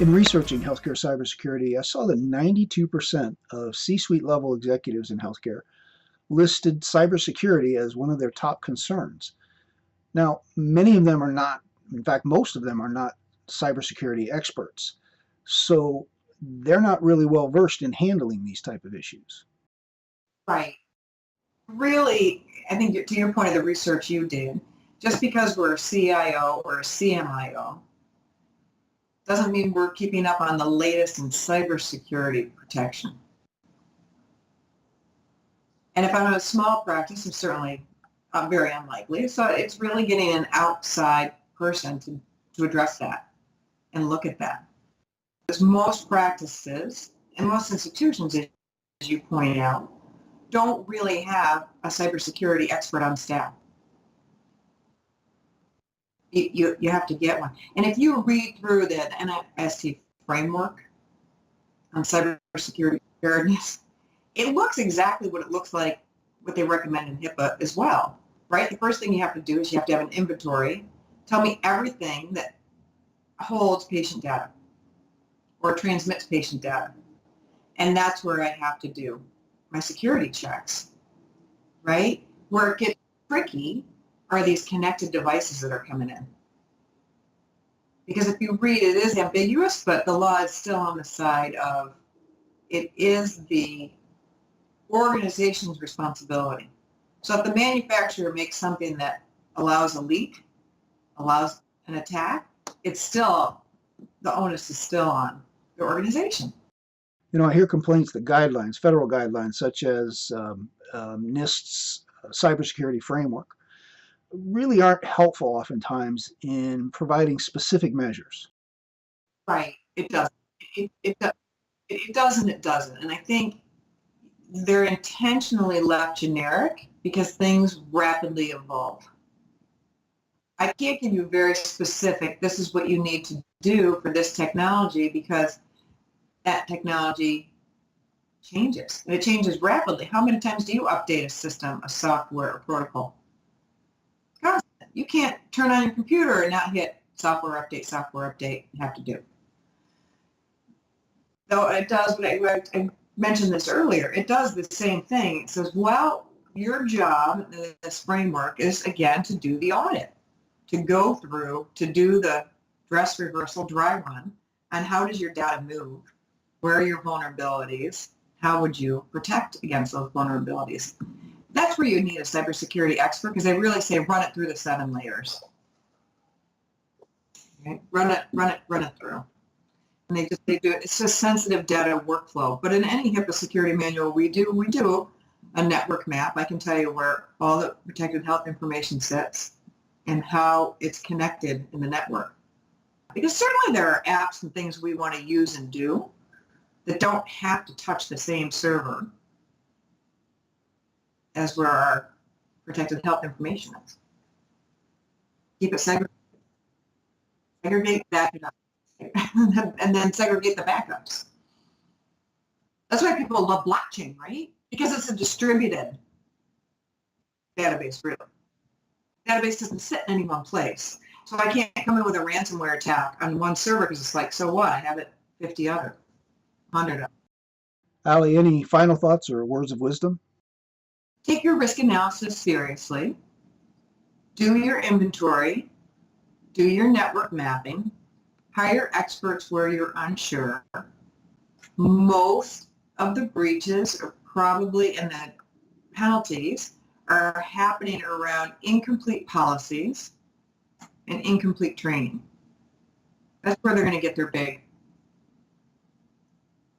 In researching healthcare cybersecurity, I saw that 92% of C-suite level executives in healthcare listed cybersecurity as one of their top concerns. Now, many of them are not, in fact, most of them are not cybersecurity experts. So they're not really well versed in handling these type of issues. Right. Really, I think to your point of the research you did, just because we're a CIO or a CMIO doesn't mean we're keeping up on the latest in cybersecurity protection. And if I'm a small practice, I'm certainly very unlikely. So it's really getting an outside person to address that and look at that. Because most practices and most institutions, as you pointed out, don't really have a cybersecurity expert on staff. You have to get one. And if you read through the NIST framework on cybersecurity preparedness, it looks exactly what it looks like, what they recommend in HIPAA as well, right? The first thing you have to do is you have to have an inventory. Tell me everything that holds patient data or transmits patient data. And that's where I have to do my security checks, right? Where it gets tricky are these connected devices that are coming in. Because if you read, it is ambiguous, but the law is still on the side of it is the organization's responsibility. So if the manufacturer makes something that allows a leak, allows an attack, it's still, the onus is still on the organization. You know, I hear complaints that guidelines, federal guidelines, such as NIST's Cybersecurity Framework, really aren't helpful oftentimes in providing specific measures. Right. It doesn't. It does and it doesn't. And I think they're intentionally left generic because things rapidly evolve. I can't give you very specific, this is what you need to do for this technology, because that technology changes. And it changes rapidly. How many times do you update a system, a software, a protocol? Constant. You can't turn on your computer and not hit software update, you have to do. Though it does, but I mentioned this earlier, it does the same thing. It says, well, your job in this framework is, again, to do the audit, to go through, to do the dress rehearsal dry run on how does your data move, where are your vulnerabilities, how would you protect against those vulnerabilities. That's where you need a cybersecurity expert, because they really say run it through the 7 layers. Okay? Run it through. And they do it. It's just sensitive data workflow. But in any HIPAA security manual we do a network map. I can tell you where all the protected health information sits and how it's connected in the network. Because certainly there are apps and things we want to use and do that don't have to touch the same server as where our protected health information is. Keep it segregate, back it up. And then segregate the backups. That's why people love blockchain, right? Because it's a distributed database, really. Database doesn't sit in any one place. So I can't come in with a ransomware attack on one server because it's like, so what? I have it 50 other, 100 other. Ali, any final thoughts or words of wisdom? Take your risk analysis seriously. Do your inventory. Do your network mapping. Hire experts where you're unsure. Most of the breaches are probably, and the penalties are happening around incomplete policies and incomplete training. That's where they're going to get their big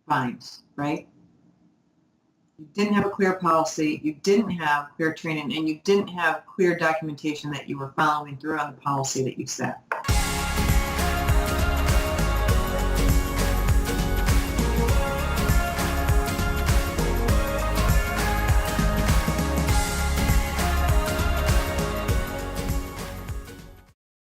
fines, right? You didn't have a clear policy, you didn't have clear training, and you didn't have clear documentation that you were following through on the policy that you set.